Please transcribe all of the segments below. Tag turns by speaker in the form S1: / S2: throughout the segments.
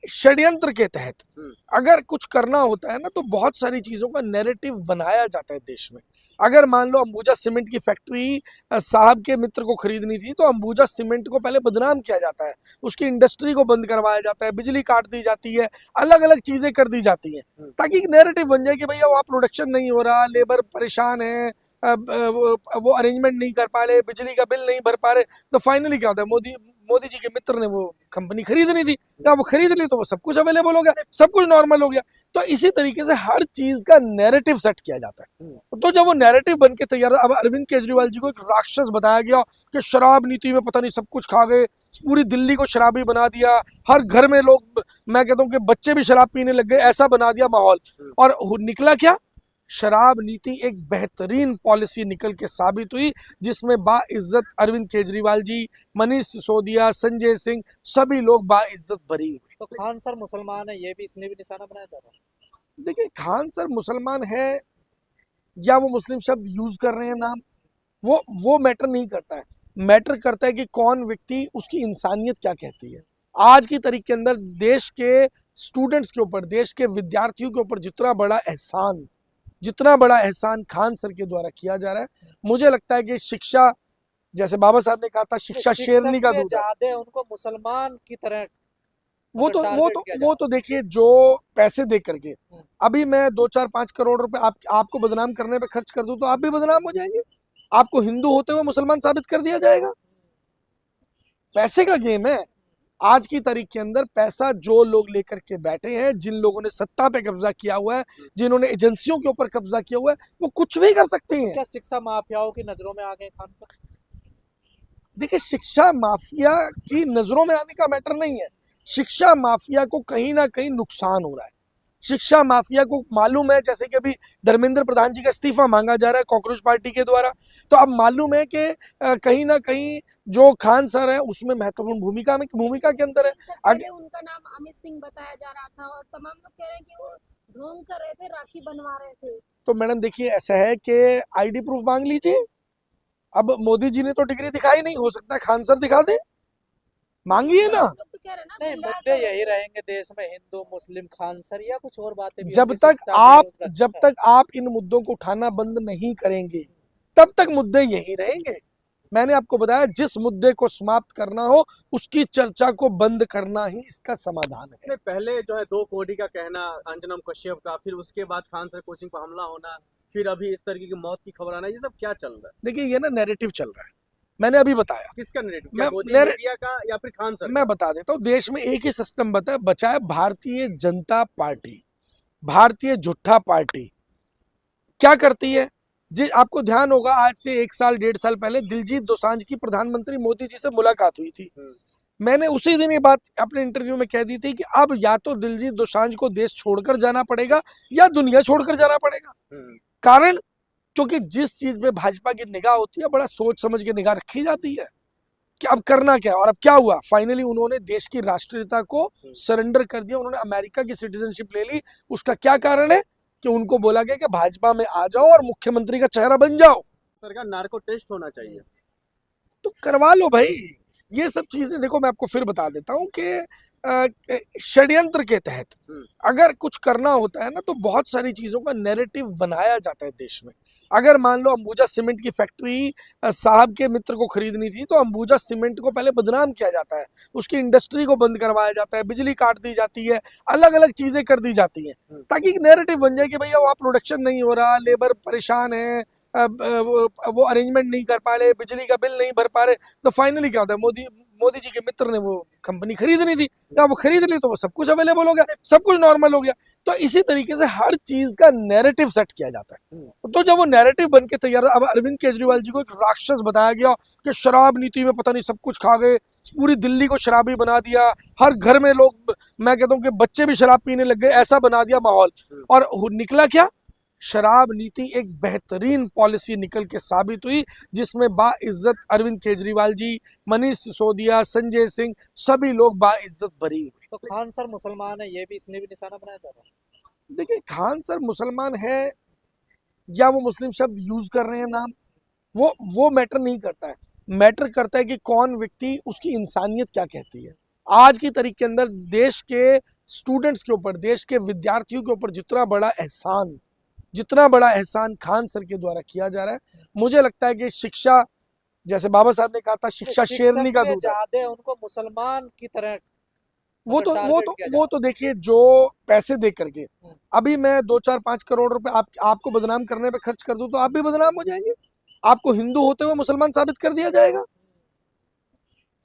S1: षड्यंत्र के तहत अगर कुछ करना होता है ना तो बहुत सारी चीजों का नैरेटिव बनाया जाता है देश में। अगर मान लो अंबुजा सीमेंट की फैक्ट्री साहब के मित्र को खरीदनी थी तो अंबुजा सीमेंट को पहले बदनाम किया जाता है, उसकी इंडस्ट्री को बंद करवाया जाता है, बिजली काट दी जाती है, अलग अलग चीजें कर दी जाती हैं ताकि एक नैरेटिव बन जाए कि भैया वहाँ प्रोडक्शन नहीं हो रहा, लेबर परेशान है, वो अरेंजमेंट नहीं कर पा रहे, बिजली का बिल नहीं भर पा रहे। तो फाइनली क्या होता है, मोदी जी के मित्र ने वो कंपनी खरीदनी थी, क्या वो खरीद ली तो वो सब कुछ अवेलेबल हो गया, सब कुछ नॉर्मल हो गया। तो इसी तरीके से हर चीज का नैरेटिव सेट किया जाता है। तो जब वो नैरेटिव बन के तैयार, अब अरविंद केजरीवाल जी को एक राक्षस बताया गया कि शराब नीति में पता नहीं सब कुछ खा गए, पूरी दिल्ली को शराबी बना दिया, हर घर में लोग, मैं कहता हूँ कि बच्चे भी शराब पीने लग गए, ऐसा बना दिया माहौल। और निकला क्या, शराब नीति एक बेहतरीन पॉलिसी निकल के साबित हुई जिसमें बाइज्जत अरविंद केजरीवाल जी, मनीष सिसोदिया, संजय सिंह, सभी लोग बाइज्जत बरी हुए।
S2: तो खान सर मुसलमान है, ये भी इसने भी निशाना बनाया था।
S1: देखिए, खान सर मुसलमान है या वो मुस्लिम शब्द यूज कर रहे हैं नाम, वो मैटर नहीं करता है। मैटर करता है कि कौन व्यक्ति, उसकी इंसानियत क्या कहती है। आज की तारीख के अंदर देश के स्टूडेंट्स के ऊपर, देश के विद्यार्थियों के ऊपर जितना बड़ा एहसान खान सर के द्वारा किया जा रहा है, मुझे लगता है कि शिक्षा, जैसे बाबा साहब ने कहा था, शिक्षा शेरनी का दूध है।
S2: उनको मुसलमान की तरह
S1: वो तो देखिए, जो पैसे दे करके अभी मैं 2-4-5 करोड़ रुपए आपको बदनाम करने पे खर्च कर दूं तो आप भी बदनाम हो जाएंगे, आपको हिंदू होते हुए मुसलमान साबित कर दिया जाएगा। पैसे का गेम है। आज की तारीख के अंदर पैसा जो लोग लेकर के बैठे हैं, जिन लोगों ने सत्ता पे कब्जा किया हुआ है, जिन्होंने एजेंसियों के ऊपर कब्जा किया हुआ है, वो कुछ भी कर सकते हैं।
S2: क्या शिक्षा माफियाओं की नजरों में आ गए खान सर?
S1: देखिए, शिक्षा माफिया की नजरों में आने का मैटर नहीं है। शिक्षा माफिया को कहीं ना कहीं नुकसान हो रहा है। शिक्षा माफिया को मालूम है, जैसे कि अभी धर्मेंद्र प्रधान जी का इस्तीफा मांगा जा रहा है कॉकरोच पार्टी के द्वारा, तो अब मालूम है कि कहीं ना कहीं जो खान सर है उसमें महत्वपूर्ण भूमिका के अंदर है।
S3: पहले उनका नाम अमित सिंह बताया जा रहा था और तमाम लोग कह रहे हैं कि वो ढोंग कर रहे थे, राखी बनवा रहे थे।
S1: तो मैडम देखिए, ऐसा है कि आईडी प्रूफ मांग लीजिए। अब मोदी जी ने तो डिग्री दिखाई नहीं, हो सकता है खान सर दिखा दे, मांगिए ना।
S3: तो कह रहे ना,
S2: नहीं, मुद्दे यही रहेंगे देश में, हिंदू मुस्लिम खान सर, या कुछ और बातें भी
S1: जब तक आप इन मुद्दों को उठाना बंद नहीं करेंगे तब तक मुद्दे यही रहेंगे। मैंने आपको बताया, जिस मुद्दे को समाप्त करना हो उसकी चर्चा को बंद करना ही इसका समाधान है।
S4: पहले जो है 2 कोटी का कहना अंजनम कश्यप का, फिर उसके बाद खान सर कोचिंग पर हमला होना, फिर अभी इस तरीके की मौत की खबर आना, ये सब क्या चल रहा है?
S1: देखिए, ये ना नैरेटिव चल रहा है। मैंने अभी बताया
S4: किसका नैरेटिव,
S1: मीडिया
S4: का या फिर खान सर?
S1: मैं बता देता हूँ। देश में एक ही सिस्टम बचा है, भारतीय जनता पार्टी, भारतीय झूठा पार्टी। क्या करती है जी, आपको ध्यान होगा, आज से 1-1.5 साल पहले दिलजीत दोसांझ की प्रधानमंत्री मोदी जी से मुलाकात हुई थी। मैंने उसी दिन ये बात अपने इंटरव्यू में कह दी थी कि अब या तो दिलजीत दोसांझ को देश छोड़कर जाना पड़ेगा या दुनिया छोड़कर जाना पड़ेगा। कारण, क्योंकि जिस चीज में भाजपा की निगाह होती है, बड़ा सोच समझ के निगाह रखी जाती है कि अब करना क्या है। और अब क्या हुआ, फाइनली उन्होंने देश की राष्ट्रीयता को सरेंडर कर दिया, उन्होंने अमेरिका की सिटीजनशिप ले ली। उसका क्या कारण है कि उनको बोला गया कि भाजपा में आ जाओ और मुख्यमंत्री का चेहरा बन जाओ।
S4: सरकार नार्को टेस्ट होना चाहिए
S1: तो करवा लो भाई। ये सब चीजें देखो, मैं आपको फिर बता देता हूँ कि षड्यंत्र के तहत अगर कुछ करना होता है ना तो बहुत सारी चीजों का नैरेटिव बनाया जाता है देश में। अगर मान लो अंबुजा सीमेंट की फैक्ट्री साहब के मित्र को खरीदनी थी तो अंबुजा सीमेंट को पहले बदनाम किया जाता है, उसकी इंडस्ट्री को बंद करवाया जाता है, बिजली काट दी जाती है, अलग अलग चीजें कर दी जाती हैं ताकि एक नैरेटिव बन जाए कि भैया वहाँ प्रोडक्शन नहीं हो रहा, लेबर परेशान है, वो अरेंजमेंट नहीं कर पा रहे, बिजली का बिल नहीं भर पा रहे। तो फाइनली क्या होता है, मोदी जी के मित्र ने वो कंपनी खरीदनी थी, क्या वो खरीद ली तो वो सब कुछ अवेलेबल हो गया, सब कुछ नॉर्मल हो गया। तो इसी तरीके से हर चीज का नैरेटिव सेट किया जाता है। तो जब वो नैरेटिव बन के तैयार, अब अरविंद केजरीवाल जी को एक राक्षस बताया गया कि शराब नीति में पता नहीं सब कुछ खा गए, पूरी दिल्ली को शराबी बना दिया, हर घर में लोग, मैं कहता हूँ कि बच्चे भी शराब पीने लग गए, ऐसा बना दिया माहौल। और निकला क्या, शराब नीति एक बेहतरीन पॉलिसी निकल के साबित हुई जिसमें बाइज्जत अरविंद केजरीवाल जी, मनीष सिसोदिया, संजय सिंह, सभी लोग बाइज्जत बरी हुए।
S2: तो खान सर मुसलमान है, ये भी इसने भी निशाना बनाया था।
S1: देखिए, खान सर मुसलमान है या वो मुस्लिम शब्द यूज कर रहे हैं नाम, वो मैटर नहीं करता है। मैटर करता है कि कौन व्यक्ति, उसकी इंसानियत क्या कहती है। आज की तारीख के अंदर देश के स्टूडेंट्स के ऊपर, देश के विद्यार्थियों के ऊपर जितना बड़ा एहसान खान सर के द्वारा किया जा रहा है, मुझे लगता है कि शिक्षा, जैसे बाबा साहब ने कहा था, शिक्षा शेरनी का दूध है।
S2: ज्यादा उनको मुसलमान की तरह
S1: वो तो देखिए, जो पैसे दे करके अभी मैं 2-4-5 करोड़ रुपए आपको बदनाम करने पे खर्च कर दूं तो आप भी बदनाम हो जाएंगे। आपको हिंदू होते हुए मुसलमान साबित कर दिया जाएगा।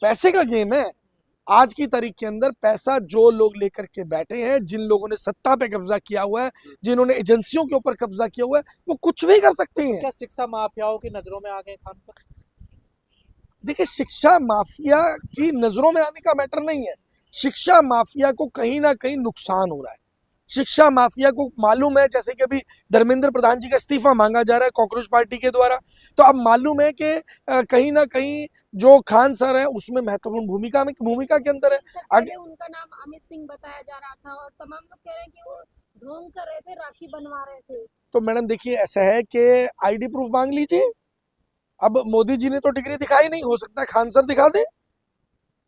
S1: पैसे का गेम है। आज की तारीख के अंदर पैसा जो लोग लेकर के बैठे हैं, जिन लोगों ने सत्ता पे कब्जा किया हुआ है, जिन्होंने एजेंसियों के ऊपर कब्जा किया हुआ है, वो कुछ भी कर सकते हैं।
S2: क्या शिक्षा माफियाओं की नजरों में आ गए खान सर?
S1: देखिए, शिक्षा माफिया की नजरों में आने का मैटर नहीं है। शिक्षा माफिया को कहीं ना कहीं नुकसान हो रहा है। शिक्षा माफिया को मालूम है, जैसे कि अभी धर्मेंद्र प्रधान जी का इस्तीफा मांगा जा रहा है कॉकरोच पार्टी के द्वारा, तो अब मालूम है कि कहीं ना कहीं जो खान सर है उसमें महत्वपूर्ण भूमिका के अंदर है।
S3: पहले उनका नाम अमित सिंह बताया जा रहा था और तमाम लोग कह रहे हैं कि वो ढोंग कर रहे थे, राखी बनवा रहे थे।
S1: तो मैडम देखिए, ऐसा है कि आईडी प्रूफ मांग लीजिए। अब मोदी जी ने तो डिग्री दिखाई नहीं, हो सकता है खान सर दिखा दे,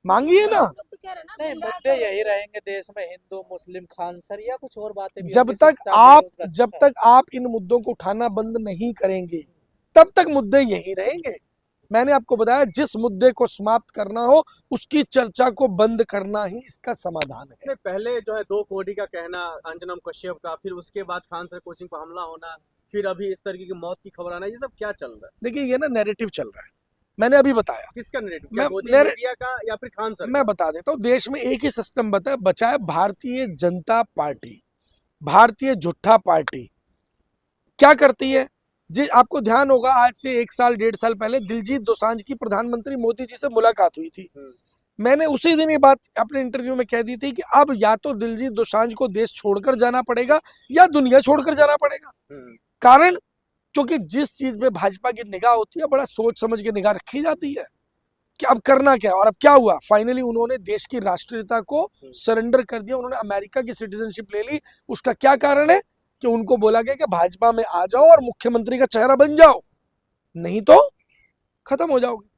S1: मांगिए ना।
S3: लोग तो कह रहे हैं ना,
S2: नहीं,
S3: गुमराह
S2: मुद्दे
S3: कर रहे
S2: यही
S3: थे।
S2: रहेंगे देश में, हिंदू मुस्लिम खान सर, या कुछ और बातें भी
S1: जब
S2: होंगी,
S1: तक
S2: शिक्षा,
S1: आप
S2: बेरोजगार।
S1: जब तक आप इन मुद्दों को उठाना बंद नहीं करेंगे, तब तक मुद्दे यही रहेंगे। मैंने आपको बताया, जिस मुद्दे को समाप्त करना हो उसकी चर्चा को बंद करना ही इसका समाधान है।
S4: नहीं, पहले जो है 2 कोटी का कहना अंजनम कश्यप का, फिर उसके बाद खान सर कोचिंग पर हमला होना, फिर अभी इस तरीके की मौत की खबर आना, ये सब क्या चल रहा है?
S1: देखिए, ये ना नैरेटिव चल रहा है। मैंने अभी बताया,
S4: किसका नैरेटिव?
S1: मैं-
S4: क्या मोदी
S1: मेरे-
S4: मीडिया का या फिर खान सर का?
S1: मैं बता देता हूँ। देश में एक ही सिस्टम बचा है, भारतीय जनता पार्टी, भारतीय झूठा पार्टी। क्या करती है जी? आपको ध्यान होगा, आज से 1 साल 1.5 साल पहले दिलजीत दोसांझ की प्रधानमंत्री मोदी जी से मुलाकात हुई थी। मैंने उसी दिन ये बात अपने इंटरव्यू में कह दी थी कि अब या तो दिलजीत दोसांझ को देश छोड़कर जाना पड़ेगा या दुनिया छोड़कर जाना पड़ेगा। कारण, क्योंकि जिस चीज पे भाजपा की निगाह होती है, बड़ा सोच समझ के निगाह रखी जाती है कि अब करना क्या है। और अब क्या हुआ, फाइनली उन्होंने देश की राष्ट्रीयता को सरेंडर कर दिया, उन्होंने अमेरिका की सिटीजनशिप ले ली। उसका क्या कारण है कि उनको बोला गया कि भाजपा में आ जाओ और मुख्यमंत्री का चेहरा बन जाओ, नहीं तो खत्म हो जाओगे।